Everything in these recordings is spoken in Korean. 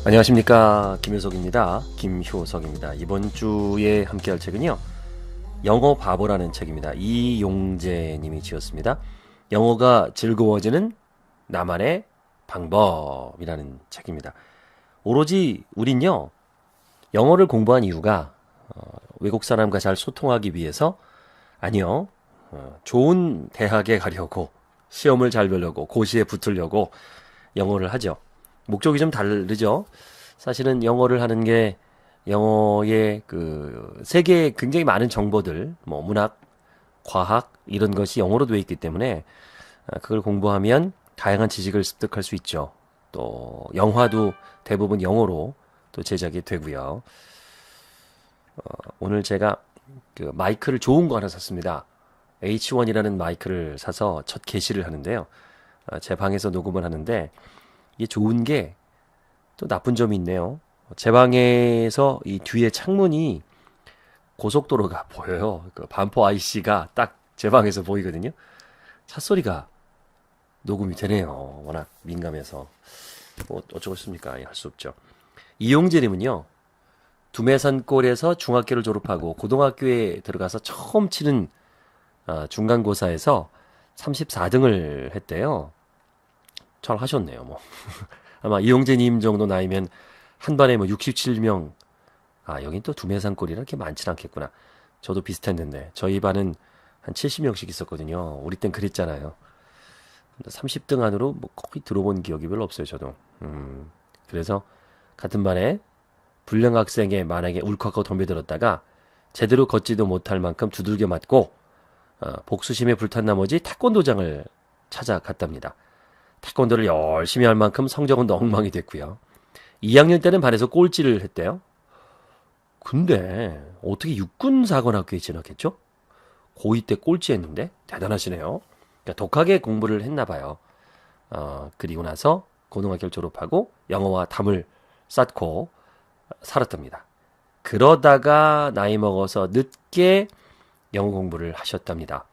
안녕하십니까, 김효석입니다. 이번 주에 함께할 책은요, 영어 바보라는 책입니다. 이용재 님이 지었습니다. 영어가 즐거워지는 나만의 방법이라는 책입니다. 오로지 우린요, 영어를 공부한 이유가 외국 사람과 잘 소통하기 위해서, 아니요, 좋은 대학에 가려고, 시험을 잘 보려고, 고시에 붙으려고 영어를 하죠. 목적이 좀 다르죠. 사실은 영어를 하는 게 영어의 그 세계에 굉장히 많은 정보들, 뭐 문학, 과학 이런 것이 영어로 되어 있기 때문에 그걸 공부하면 다양한 지식을 습득할 수 있죠. 또 영화도 대부분 영어로 또 제작이 되고요. 오늘 제가 그 마이크를 좋은 거 하나 샀습니다. H1이라는 마이크를 사서 첫 게시를 하는데요. 제 방에서 녹음을 하는데 이게 좋은 게 또 나쁜 점이 있네요. 제 방에서 이 뒤에 창문이 고속도로가 보여요. 그 반포 IC가 딱 제 방에서 보이거든요. 차 소리가 녹음이 되네요. 워낙 민감해서. 뭐 어쩌겠습니까? 할 수 없죠. 이용재님은요, 두메산골에서 중학교를 졸업하고 고등학교에 들어가서 처음 치는 중간고사에서 34등을 했대요. 잘 하셨네요, 뭐. 아마 이용재님 정도 나이면 한 반에 뭐 67명, 여긴 또 두메산골이라 이렇게 많진 않겠구나. 저도 비슷했는데, 저희 반은 한 70명씩 있었거든요. 우리 땐 그랬잖아요. 30등 안으로 뭐 거의 들어본 기억이 별로 없어요, 저도. 그래서 같은 반에 불량 학생에 만약에 울컥하고 덤벼들었다가 제대로 걷지도 못할 만큼 두들겨 맞고 복수심에 불탄 나머지 태권도장을 찾아갔답니다. 태권도를 열심히 할 만큼 성적은 엉망이 됐고요. 2학년 때는 반에서 꼴찌를 했대요. 근데 어떻게 육군사관학교에 진학했죠? 고2 때 꼴찌했는데 대단하시네요. 그러니까 독하게 공부를 했나 봐요. 그리고 나서 고등학교를 졸업하고 영어와 담을 쌓고 살았답니다. 그러다가 나이 먹어서 늦게 영어 공부를 하셨답니다.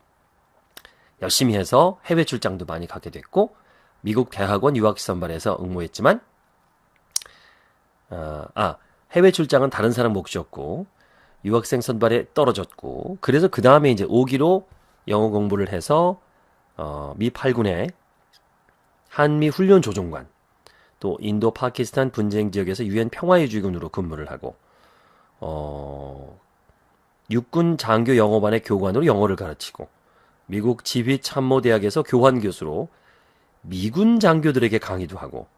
열심히 해서 해외 출장도 많이 가게 됐고 미국 대학원 유학 선발에서 응모했지만 해외 출장은 다른 사람 몫이었고 유학생 선발에 떨어졌고 그래서 그 다음에 이제 5기로 영어 공부를 해서 미 8군의 한미 훈련 조종관 또 인도 파키스탄 분쟁 지역에서 유엔 평화유지군으로 근무를 하고 육군 장교 영어반의 교관으로 영어를 가르치고 미국 지휘참모대학에서 교환 교수로 미군 장교들에게 강의도 하고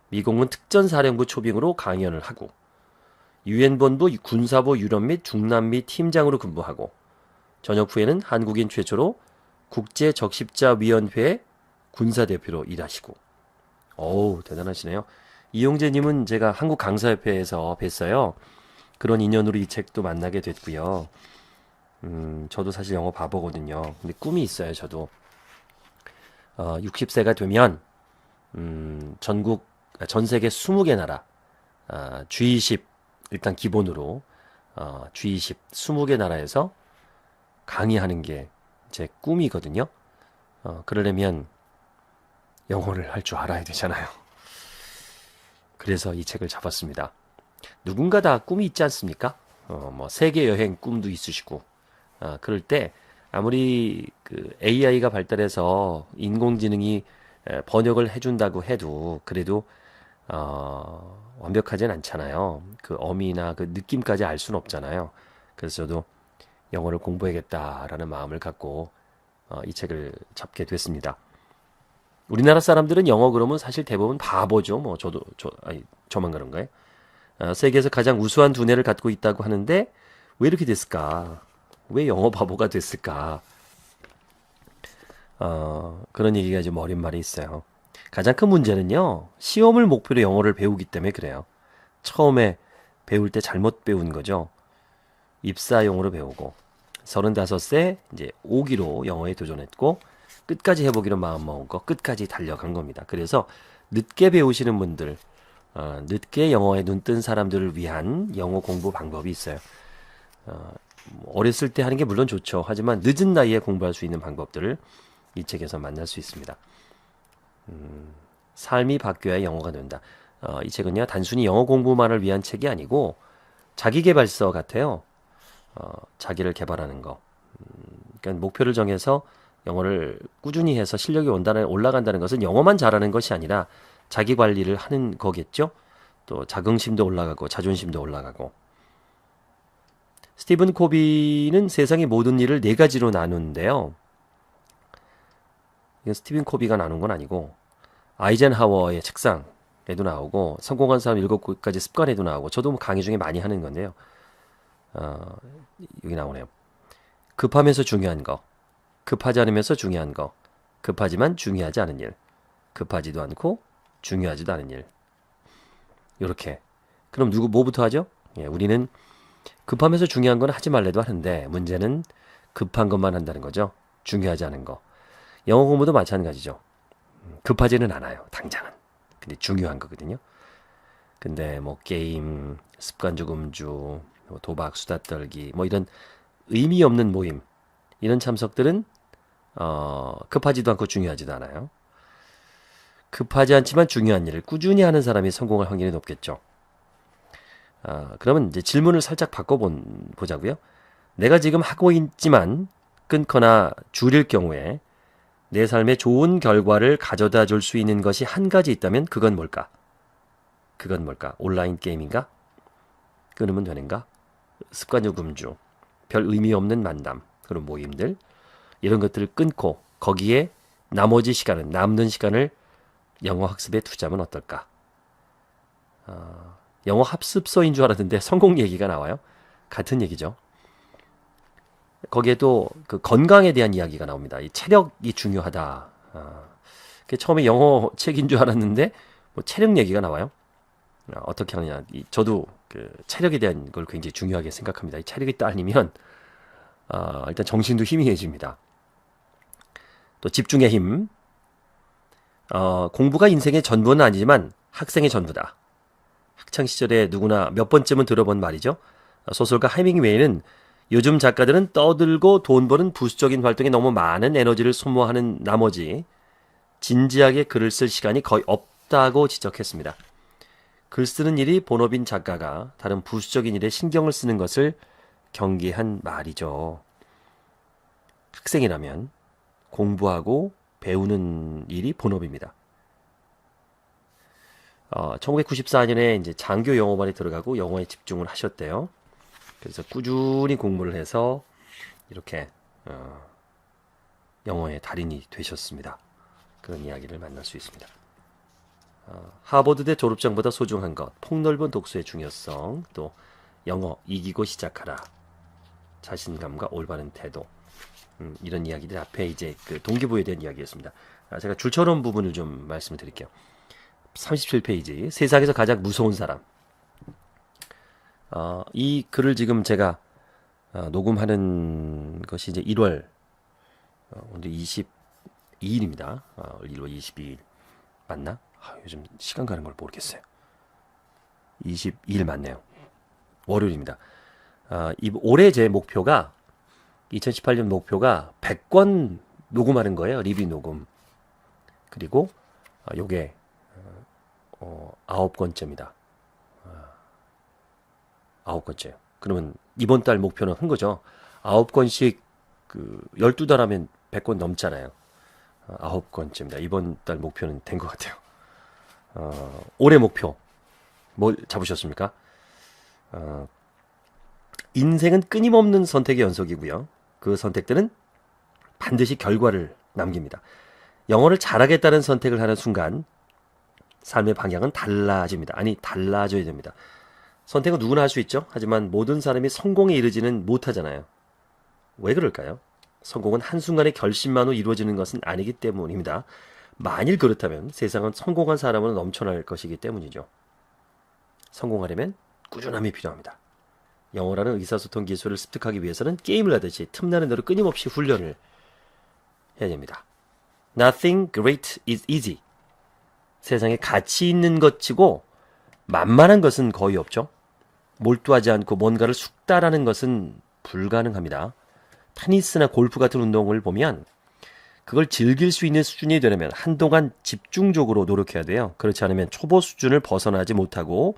미공군 특전사령부 초빙으로 강연을 하고 유엔본부 군사보 유럽 및 중남미 팀장으로 근무하고 전역 후에는 한국인 최초로 국제적십자위원회 군사대표로 일하시고 어우 대단하시네요. 이용재님은 제가 한국강사협회에서 뵀어요. 그런 인연으로 이 책도 만나게 됐고요. 저도 사실 영어 바보거든요. 근데 꿈이 있어요, 저도. 60세가 되면, 전 세계 20개 나라, G20, 일단 기본으로, G20, 20개 나라에서 강의하는 게 제 꿈이거든요. 그러려면 영어를 할 줄 알아야 되잖아요. 그래서 이 책을 잡았습니다. 누군가 다 꿈이 있지 않습니까? 뭐, 세계 여행 꿈도 있으시고, 그럴 때, 아무리 그 AI가 발달해서 인공지능이 번역을 해준다고 해도, 그래도, 완벽하진 않잖아요. 그 어미나 그 느낌까지 알 수는 없잖아요. 그래서 저도 영어를 공부해야겠다라는 마음을 갖고, 이 책을 잡게 됐습니다. 우리나라 사람들은 영어 그러면 사실 대부분 바보죠. 뭐, 저만 그런가요? 세계에서 가장 우수한 두뇌를 갖고 있다고 하는데 왜 이렇게 됐을까? 왜 영어 바보가 됐을까? 그런 얘기가 이제 머릿말에 있어요. 가장 큰 문제는요, 시험을 목표로 영어를 배우기 때문에 그래요. 처음에 배울 때 잘못 배운 거죠. 입사용으로 배우고 35세 이제 5기로 영어에 도전했고 끝까지 해보기로 마음먹은 거 끝까지 달려간 겁니다. 그래서 늦게 배우시는 분들 늦게 영어에 눈뜬 사람들을 위한 영어 공부 방법이 있어요. 어렸을 때 하는 게 물론 좋죠. 하지만 늦은 나이에 공부할 수 있는 방법들을 이 책에서 만날 수 있습니다. 삶이 바뀌어야 영어가 된다. 이 책은요, 단순히 영어 공부만을 위한 책이 아니고 자기계발서 같아요. 자기를 개발하는 거. 그러니까 목표를 정해서 영어를 꾸준히 해서 실력이 올라간다는 것은 영어만 잘하는 것이 아니라 자기 관리를 하는 거겠죠. 또 자긍심도 올라가고 자존심도 올라가고. 스티븐 코비는 세상의 모든 일을 네 가지로 나누는데요. 이건 스티븐 코비가 나눈 건 아니고 아이젠하워의 책상에도 나오고 성공한 사람 7가지 습관에도 나오고 저도 뭐 강의 중에 많이 하는 건데요. 여기 나오네요. 급하면서 중요한 거, 급하지 않으면서 중요한 거, 급하지만 중요하지 않은 일, 급하지도 않고 중요하지도 않은 일. 요렇게. 그럼 뭐부터 하죠? 예, 우리는 급하면서 중요한 건 하지 말래도 하는데 문제는 급한 것만 한다는 거죠. 중요하지 않은 거. 영어 공부도 마찬가지죠. 급하지는 않아요. 당장은. 근데 중요한 거거든요. 근데 뭐 게임, 습관적 음주, 뭐 도박, 수다 떨기, 뭐 이런 의미 없는 모임, 이런 참석들은 급하지도 않고 중요하지도 않아요. 급하지 않지만 중요한 일을 꾸준히 하는 사람이 성공할 확률이 높겠죠. 그러면 이제 질문을 살짝 바꿔보자고요. 내가 지금 하고 있지만 끊거나 줄일 경우에 내 삶에 좋은 결과를 가져다 줄 수 있는 것이 한 가지 있다면 그건 뭘까? 그건 뭘까? 온라인 게임인가? 끊으면 되는가? 습관적 음주, 별 의미 없는 만남, 그런 모임들, 이런 것들을 끊고 거기에 나머지 시간은, 남는 시간을 영어 학습에 투자하면 어떨까? 영어 학습서인 줄 알았는데 성공 얘기가 나와요. 같은 얘기죠. 거기에 또 그 건강에 대한 이야기가 나옵니다. 이 체력이 중요하다. 처음에 영어 책인 줄 알았는데 뭐 체력 얘기가 나와요. 어떻게 하느냐. 저도 그 체력에 대한 걸 굉장히 중요하게 생각합니다. 이 체력이 딸리면 일단 정신도 희미해집니다. 또 집중의 힘. 공부가 인생의 전부는 아니지만 학생의 전부다. 학창 시절에 누구나 몇 번쯤은 들어본 말이죠. 소설가 해밍웨이는 요즘 작가들은 떠들고 돈 버는 부수적인 활동에 너무 많은 에너지를 소모하는 나머지 진지하게 글을 쓸 시간이 거의 없다고 지적했습니다. 글 쓰는 일이 본업인 작가가 다른 부수적인 일에 신경을 쓰는 것을 경계한 말이죠. 학생이라면 공부하고 배우는 일이 본업입니다. 1994년에 이제 장교 영어반에 들어가고 영어에 집중을 하셨대요. 그래서 꾸준히 공부를 해서 이렇게 영어의 달인이 되셨습니다. 그런 이야기를 만날 수 있습니다. 하버드대 졸업장보다 소중한 것, 폭넓은 독서의 중요성, 또 영어 이기고 시작하라, 자신감과 올바른 태도, 이런 이야기들 앞에 이제 그 동기부여에 대한 이야기였습니다. 제가 줄처럼 부분을 좀 말씀을 드릴게요. 37페이지, 세상에서 가장 무서운 사람. 이 글을 지금 제가 녹음하는 것이 이제 1월 오늘 22일입니다. 1월 22일 맞나? 요즘 시간 가는 걸 모르겠어요. 22일 맞네요. 월요일입니다. 올해 제 목표가 2018년 목표가 100권 녹음하는 거예요. 리뷰 녹음. 그리고 요게 9권째입니다. 9권째요. 그러면 이번 달 목표는 한 거죠. 9권씩 12달 하면 100권 넘잖아요. 9권째입니다. 이번 달 목표는 된 것 같아요. 올해 목표 뭘 잡으셨습니까? 인생은 끊임없는 선택의 연속이고요. 그 선택들은 반드시 결과를 남깁니다. 영어를 잘하겠다는 선택을 하는 순간 삶의 방향은 달라집니다. 아니, 달라져야 됩니다. 선택은 누구나 할 수 있죠. 하지만 모든 사람이 성공에 이르지는 못하잖아요. 왜 그럴까요? 성공은 한순간의 결심만으로 이루어지는 것은 아니기 때문입니다. 만일 그렇다면 세상은 성공한 사람으로 넘쳐날 것이기 때문이죠. 성공하려면 꾸준함이 필요합니다. 영어라는 의사소통 기술을 습득하기 위해서는 게임을 하듯이 틈나는 대로 끊임없이 훈련을 해야 됩니다. Nothing great is easy. 세상에 가치 있는 것치고 만만한 것은 거의 없죠. 몰두하지 않고 뭔가를 숙달하는 것은 불가능합니다. 테니스나 골프 같은 운동을 보면 그걸 즐길 수 있는 수준이 되려면 한동안 집중적으로 노력해야 돼요. 그렇지 않으면 초보 수준을 벗어나지 못하고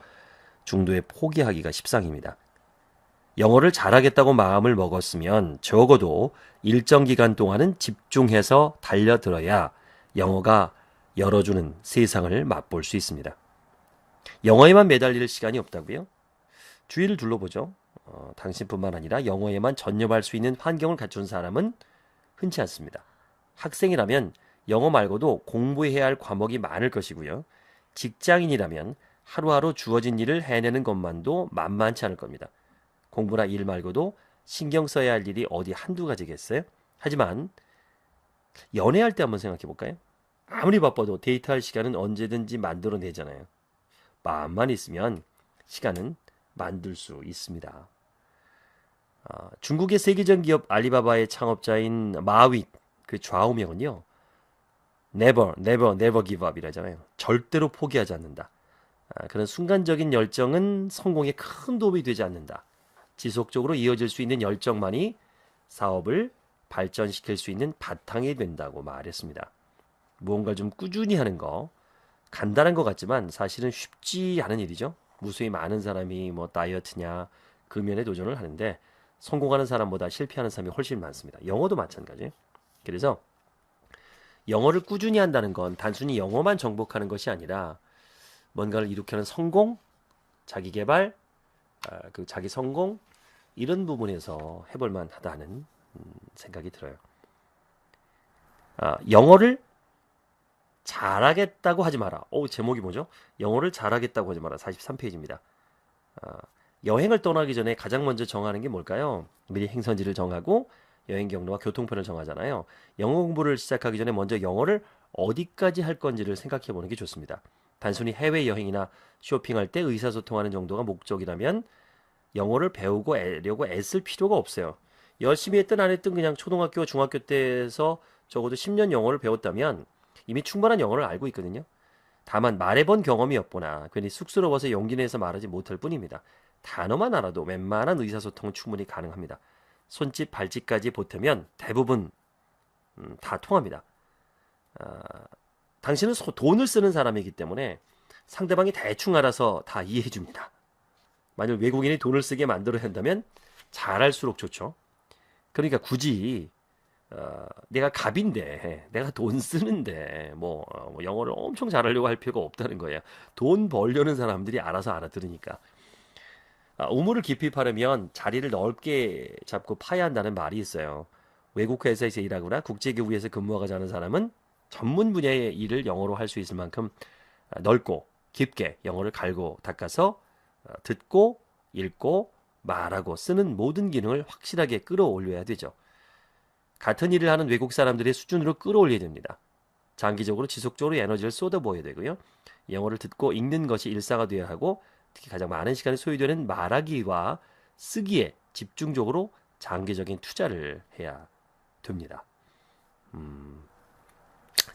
중도에 포기하기가 십상입니다. 영어를 잘하겠다고 마음을 먹었으면 적어도 일정 기간 동안은 집중해서 달려들어야 영어가 열어주는 세상을 맛볼 수 있습니다. 영어에만 매달릴 시간이 없다고요? 주위를 둘러보죠. 당신뿐만 아니라 영어에만 전념할 수 있는 환경을 갖춘 사람은 흔치 않습니다. 학생이라면 영어 말고도 공부해야 할 과목이 많을 것이고요. 직장인이라면 하루하루 주어진 일을 해내는 것만도 만만치 않을 겁니다. 공부나 일 말고도 신경 써야 할 일이 어디 한두 가지겠어요? 하지만 연애할 때 한번 생각해 볼까요? 아무리 바빠도 데이트할 시간은 언제든지 만들어내잖아요. 마음만 있으면 시간은 만들 수 있습니다. 중국의 세계적 기업 알리바바의 창업자인 마윗 그 좌우명은요. Never, never, never give up 이라잖아요. 절대로 포기하지 않는다. 그런 순간적인 열정은 성공에 큰 도움이 되지 않는다. 지속적으로 이어질 수 있는 열정만이 사업을 발전시킬 수 있는 바탕이 된다고 말했습니다. 무언가를 좀 꾸준히 하는 거 간단한 것 같지만 사실은 쉽지 않은 일이죠. 무수히 많은 사람이 뭐 다이어트냐 금연에 도전을 하는데 성공하는 사람보다 실패하는 사람이 훨씬 많습니다. 영어도 마찬가지예요. 그래서 영어를 꾸준히 한다는 건 단순히 영어만 정복하는 것이 아니라 뭔가를 일으키는 성공, 자기 개발, 그 자기 성공 이런 부분에서 해볼 만하다는 생각이 들어요. 영어를 잘하겠다고 하지 마라. 제목이 뭐죠? 영어를 잘하겠다고 하지 마라. 43페이지입니다. 여행을 떠나기 전에 가장 먼저 정하는 게 뭘까요? 미리 행선지를 정하고 여행 경로와 교통편을 정하잖아요. 영어 공부를 시작하기 전에 먼저 영어를 어디까지 할 건지를 생각해 보는 게 좋습니다. 단순히 해외여행이나 쇼핑할 때 의사소통하는 정도가 목적이라면 영어를 배우고 애려고 애쓸 필요가 없어요. 열심히 했든 안 했든 그냥 초등학교, 중학교 때에서 적어도 10년 영어를 배웠다면 이미 충분한 영어를 알고 있거든요. 다만 말해본 경험이 없거나 괜히 쑥스러워서 용기 내서 말하지 못할 뿐입니다. 단어만 알아도 웬만한 의사소통은 충분히 가능합니다. 손짓, 발짓까지 보태면 대부분 다 통합니다. 당신은 돈을 쓰는 사람이기 때문에 상대방이 대충 알아서 다 이해해 줍니다. 만약 외국인이 돈을 쓰게 만들어야 한다면 잘할수록 좋죠. 그러니까 굳이 내가 갑인데 내가 돈 쓰는데 영어를 엄청 잘하려고 할 필요가 없다는 거예요. 돈 벌려는 사람들이 알아서 알아들으니까. 우물을 깊이 파려면 자리를 넓게 잡고 파야 한다는 말이 있어요. 외국 회사에서 일하거나 국제기구에서 근무하고자 하는 사람은 전문 분야의 일을 영어로 할 수 있을 만큼 넓고 깊게 영어를 갈고 닦아서 듣고 읽고 말하고 쓰는 모든 기능을 확실하게 끌어올려야 되죠. 같은 일을 하는 외국 사람들의 수준으로 끌어올려야 됩니다. 장기적으로 지속적으로 에너지를 쏟아부어야 되고요. 영어를 듣고 읽는 것이 일상화되어야 하고 특히 가장 많은 시간이 소요되는 말하기와 쓰기에 집중적으로 장기적인 투자를 해야 됩니다.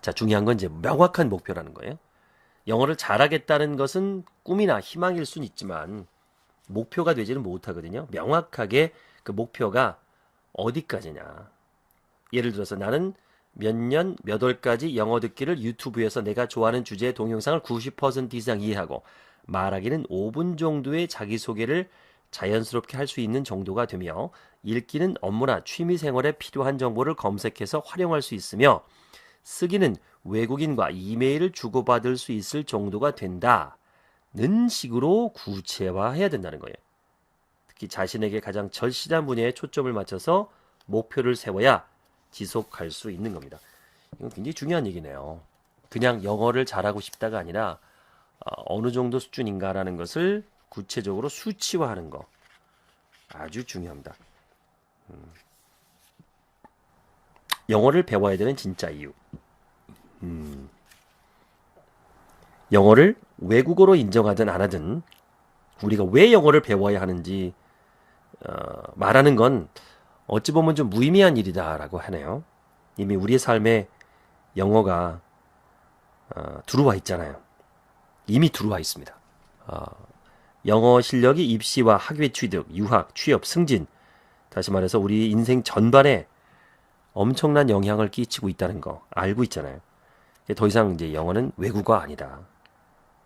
자, 중요한 건 이제 명확한 목표라는 거예요. 영어를 잘하겠다는 것은 꿈이나 희망일 수는 있지만 목표가 되지는 못하거든요. 명확하게 그 목표가 어디까지냐. 예를 들어서 나는 몇 년, 몇 월까지 영어 듣기를 유튜브에서 내가 좋아하는 주제의 동영상을 90% 이상 이해하고 말하기는 5분 정도의 자기소개를 자연스럽게 할 수 있는 정도가 되며 읽기는 업무나 취미생활에 필요한 정보를 검색해서 활용할 수 있으며 쓰기는 외국인과 이메일을 주고받을 수 있을 정도가 된다는 식으로 구체화해야 된다는 거예요. 특히 자신에게 가장 절실한 분야에 초점을 맞춰서 목표를 세워야 지속할 수 있는 겁니다. 이건 굉장히 중요한 얘기네요. 그냥 영어를 잘하고 싶다가 아니라 어느 정도 수준인가라는 것을 구체적으로 수치화하는 거 아주 중요합니다. 영어를 배워야 되는 진짜 이유. 영어를 외국어로 인정하든 안 하든 우리가 왜 영어를 배워야 하는지 말하는 건 어찌 보면 좀 무의미한 일이다라고 하네요. 이미 우리의 삶에 영어가 들어와 있잖아요. 이미 들어와 있습니다. 영어 실력이 입시와 학위 취득, 유학, 취업, 승진 다시 말해서 우리 인생 전반에 엄청난 영향을 끼치고 있다는 거 알고 있잖아요. 더 이상 이제 영어는 외국어 아니다.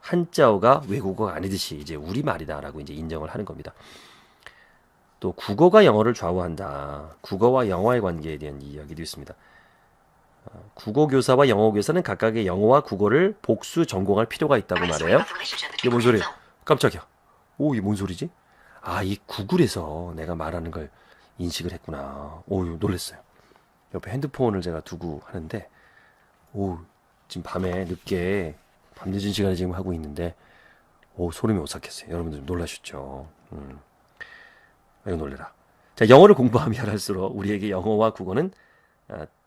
한자어가 외국어가 아니듯이 이제 우리말이다라고 이제 인정을 하는 겁니다. 또 국어가 영어를 좌우한다. 국어와 영어의 관계에 대한 이야기도 있습니다. 국어 교사와 영어 교사는 각각의 영어와 국어를 복수 전공할 필요가 있다고 말해요. 이게 뭔 소리야? 깜짝이야. 오, 이게 뭔 소리지? 아, 이 구글에서 내가 말하는 걸 인식을 했구나. 오, 놀랬어요. 옆에 핸드폰을 제가 두고 하는데, 오, 지금 밤에 늦게, 밤늦은 시간에 지금 하고 있는데, 오, 소름이 오싹했어요. 여러분들 놀라셨죠? 이거 놀래라. 자, 영어를 공부하면 할수록 우리에게 영어와 국어는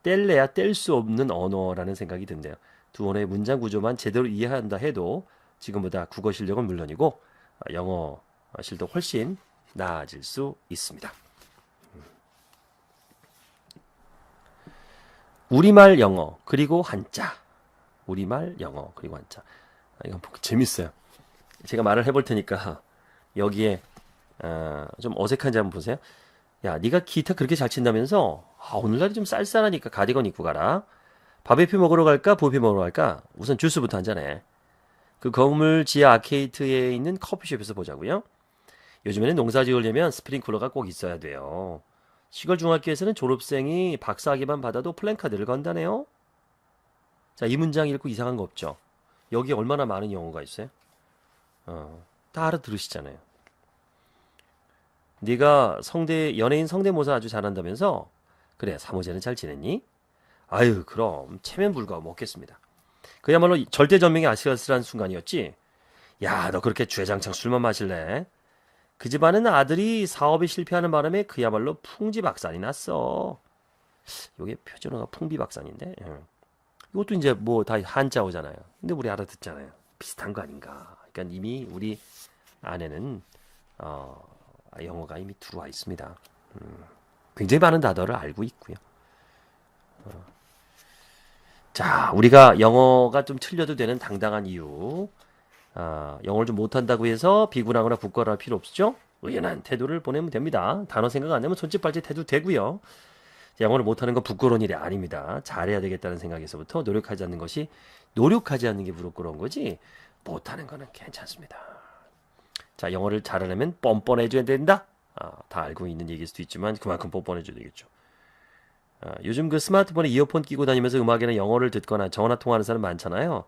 뗄래야 뗄 수 없는 언어라는 생각이 든대요. 두 언어의 문장 구조만 제대로 이해한다 해도 지금보다 국어 실력은 물론이고 영어 실력 훨씬 나아질 수 있습니다. 우리말 영어 그리고 한자. 우리말 영어 그리고 한자. 이건 재밌어요. 제가 말을 해볼 테니까 여기에 좀 어색한지 한번 보세요. 야, 네가 기타 그렇게 잘 친다면서? 오늘날이 좀 쌀쌀하니까 가디건 입고 가라. 바베큐 먹으러 갈까? 부페 먹으러 갈까? 우선 주스부터 한 잔해. 그 건물 지하 아케이트에 있는 커피숍에서 보자고요. 요즘에는 농사 지으려면 스프링클러가 꼭 있어야 돼요. 시골 중학교에서는 졸업생이 박사학위만 받아도 플랜카드를 건다네요. 자, 이 문장 읽고 이상한 거 없죠? 여기 얼마나 많은 영어가 있어요? 다 알아들으시잖아요. 네가 연예인 성대모사 아주 잘한다면서? 그래, 사모제는 잘 지냈니? 아유, 그럼 체면 불가 먹겠습니다. 그야말로 절대전명의 아슬아슬한 순간이었지. 야, 너 그렇게 주해장창 술만 마실래? 그 집안은 아들이 사업에 실패하는 바람에 그야말로 풍지박산이 났어. 요게 표준어가 풍비박산인데. 이것도 이제 뭐 다 한자어잖아요. 근데 우리 알아듣잖아요. 비슷한 거 아닌가. 그러니까 이미 우리 안에는 영어가 이미 들어와 있습니다. 굉장히 많은 단어를 알고 있고요. 자, 우리가 영어가 좀 틀려도 되는 당당한 이유. 영어를 좀 못한다고 해서 비굴하거나 부끄러워할 필요 없죠? 의연한 태도를 보내면 됩니다. 단어 생각 안 나면 손짓 발짓 해도 되고요. 영어를 못하는 건 부끄러운 일이 아닙니다. 잘해야 되겠다는 생각에서부터 노력하지 않는 게 부끄러운 거지 못하는 거는 괜찮습니다. 자, 영어를 잘하려면 뻔뻔해져야 된다. 다 알고 있는 얘기일 수도 있지만 그만큼 뻔뻔해져야 되겠죠. 요즘 그 스마트폰에 이어폰 끼고 다니면서 음악이나 영어를 듣거나 전화 통화하는 사람 많잖아요.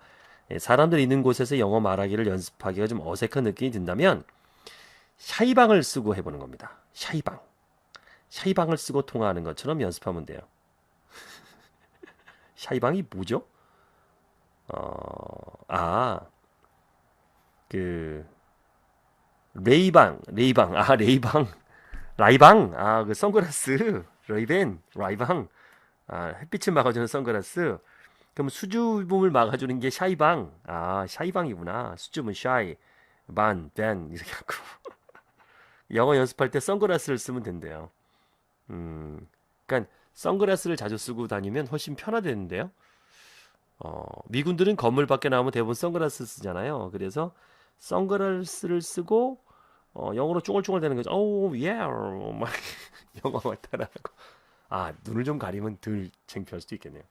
사람들 있는 곳에서 영어 말하기를 연습하기가 좀 어색한 느낌이 든다면 샤이방을 쓰고 해보는 겁니다. 샤이방을 쓰고 통화하는 것처럼 연습하면 돼요. 샤이방이 뭐죠? 그 레이방, 라이방, 그 선글라스, 라이방, 햇빛을 막아주는 선글라스. 그럼 수줍음을 막아주는 게 샤이방, 샤이방이구나. 수줍은 샤이, 벤 이렇게 하고 영어 연습할 때 선글라스를 쓰면 된대요. 그러니까 선글라스를 자주 쓰고 다니면 훨씬 편하대는데요. 미군들은 건물 밖에 나오면 대부분 선글라스 쓰잖아요. 그래서 선글라스를 쓰고 영어로 쫑얼쫑얼 되는 거죠. 오, 예, 막 영어만 따라하고. 눈을 좀 가리면 덜 창피할 수도 있겠네요.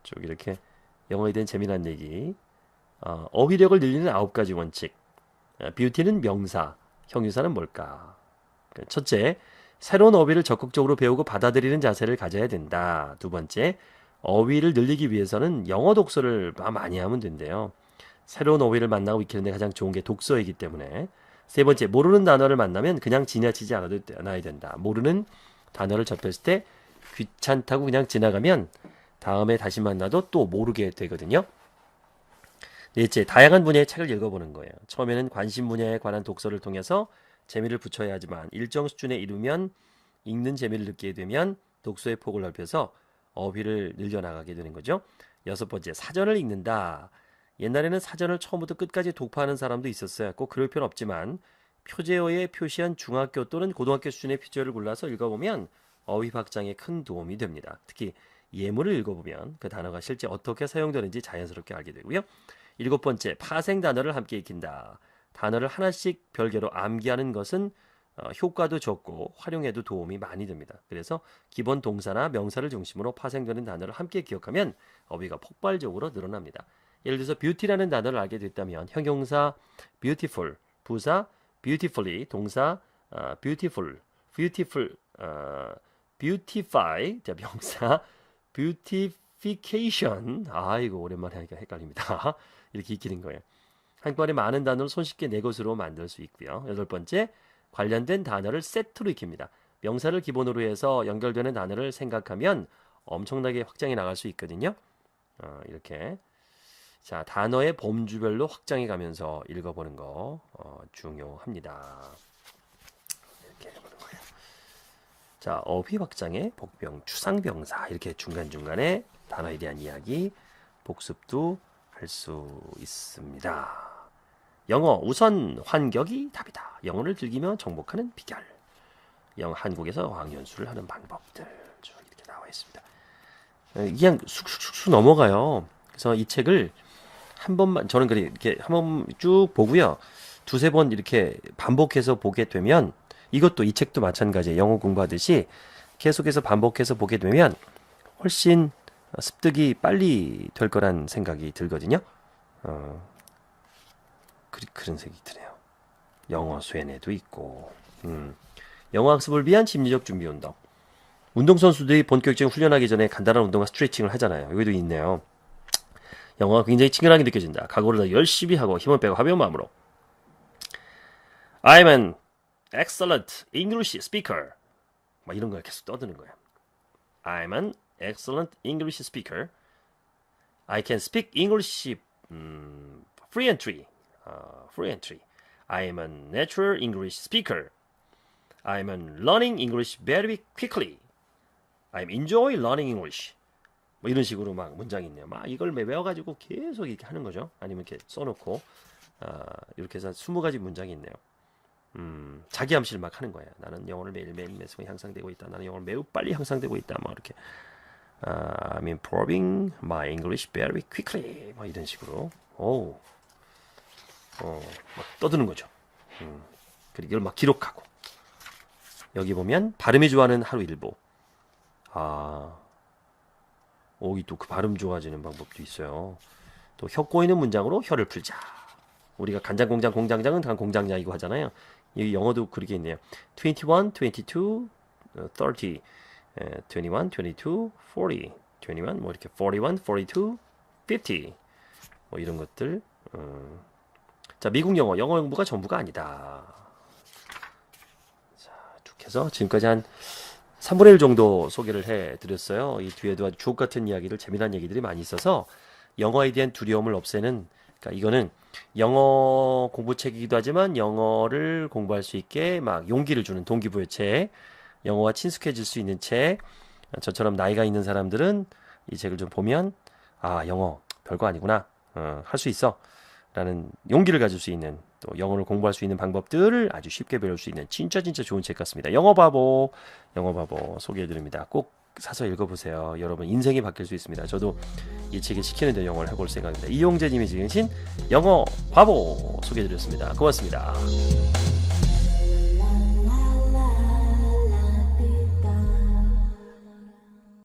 쭉 이렇게 영어에 대한 재미난 얘기. 어휘력을 늘리는 9가지 원칙. 뷰티는 명사, 형용사는 뭘까? 첫째, 새로운 어휘를 적극적으로 배우고 받아들이는 자세를 가져야 된다. 두 번째, 어휘를 늘리기 위해서는 영어 독서를 많이 하면 된대요. 새로운 어휘를 만나고 익히는데 가장 좋은 게 독서이기 때문에. 세 번째, 모르는 단어를 만나면 그냥 지나치지 않아야 된다. 모르는 단어를 접했을 때 귀찮다고 그냥 지나가면 다음에 다시 만나도 또 모르게 되거든요. 넷째, 다양한 분야의 책을 읽어보는 거예요. 처음에는 관심 분야에 관한 독서를 통해서 재미를 붙여야 하지만 일정 수준에 이르면 읽는 재미를 느끼게 되면 독서의 폭을 넓혀서 어휘를 늘려나가게 되는 거죠. 여섯 번째, 사전을 읽는다. 옛날에는 사전을 처음부터 끝까지 독파하는 사람도 있었어요. 꼭 그럴 필요는 없지만 표제어에 표시한 중학교 또는 고등학교 수준의 표제어를 골라서 읽어보면 어휘 확장에 큰 도움이 됩니다. 특히 예문을 읽어보면 그 단어가 실제 어떻게 사용되는지 자연스럽게 알게 되고요. 일곱 번째, 파생 단어를 함께 익힌다. 단어를 하나씩 별개로 암기하는 것은 효과도 적고 활용에도 도움이 많이 됩니다. 그래서 기본 동사나 명사를 중심으로 파생되는 단어를 함께 기억하면 어휘가 폭발적으로 늘어납니다. 예를 들어서 beauty라는 단어를 알게 됐다면 형용사 beautiful, 부사 beautifully, 동사 beautiful, beautify, 자 명사 beautification. 이거 오랜만에 하니까 헷갈립니다. 이렇게 익히는 거예요. 한꺼번에 많은 단어를 손쉽게 내 것으로 만들 수 있고요. 8번째, 관련된 단어를 세트로 익힙니다. 명사를 기본으로 해서 연결되는 단어를 생각하면 엄청나게 확장해 나갈 수 있거든요. 이렇게 자 단어의 범주별로 확장해 가면서 읽어보는 거 중요합니다. 이렇게 해보는 거예요. 자 어휘 확장의 복병, 추상병사 이렇게 중간중간에 단어에 대한 이야기 복습도 할 수 있습니다. 영어 우선 환격이 답이다. 영어를 즐기며 정복하는 비결. 한국에서 어학연수를 하는 방법들 쭉 이렇게 나와 있습니다. 그냥 쑥쑥쑥 넘어가요. 그래서 이 책을 한 번만 저는 그래 이렇게 한번 쭉 보고요. 두세 번 이렇게 반복해서 보게 되면 이것도 이 책도 마찬가지예요. 영어 공부하듯이 계속해서 반복해서 보게 되면 훨씬 습득이 빨리 될 거란 생각이 들거든요. 그런 생각이 드네요. 영어 수행에도 있고 영어 학습을 위한 심리적 준비 운동. 운동선수들이 본격적인 훈련하기 전에 간단한 운동과 스트레칭을 하잖아요. 여기도 있네요. 영어가 굉장히 친근하게 느껴진다. 각오를 더 열심히 하고 힘을 빼고 가벼운 마음으로. I'm an excellent English speaker. 막 이런 걸 계속 떠드는 거야. I'm an excellent English speaker. I can speak English fluently. I am a natural English speaker. I am learning English very quickly. I enjoy learning English. 뭐 이런 식으로 막 문장이 있네요. 막 이걸 외워가지고 계속 이렇게 하는 거죠. 아니면 이렇게 써놓고 이렇게 해서 20가지 문장이 있네요. 자기 암시를 막 하는 거예요. 나는 영어를 매일매일 향상되고 있다. 나는 영어를 매우 빨리 향상되고 있다. 막 이렇게 I'm improving my English very quickly. 뭐 이런 식으로 막 떠드는 거죠. 그리고 이걸 막 기록하고 여기 보면 발음이 좋아하는 하루 일보. 이 또 그 발음 좋아지는 방법도 있어요. 또 혀 꼬이는 문장으로 혀를 풀자. 우리가 간장 공장 공장장은 간 공장장이고 하잖아요. 이 영어도 그렇게 있네요. 21, 22, 30, 21, 22, 40, 21, 뭐 이렇게 41, 42, 50, 뭐 이런 것들. 자, 미국 영어 공부가 전부가 아니다. 자, 쭉 해서 지금까지 한 3분의 1 정도 소개를 해드렸어요. 이 뒤에도 아주 주옥 같은 이야기들, 재미난 얘기들이 많이 있어서 영어에 대한 두려움을 없애는, 그러니까 이거는 영어 공부책이기도 하지만 영어를 공부할 수 있게 막 용기를 주는 동기부여책, 영어와 친숙해질 수 있는 책. 저처럼 나이가 있는 사람들은 이 책을 좀 보면 영어 별거 아니구나, 할 수 있어 라는 용기를 가질 수 있는, 또 영어를 공부할 수 있는 방법들을 아주 쉽게 배울 수 있는 진짜 좋은 책 같습니다. 영어 바보 소개해드립니다. 꼭 사서 읽어보세요. 여러분 인생이 바뀔 수 있습니다. 저도 이 책을 시키는 데 영어를 해볼 생각입니다. 이용재님이 지으신 영어 바보 소개해드렸습니다. 고맙습니다.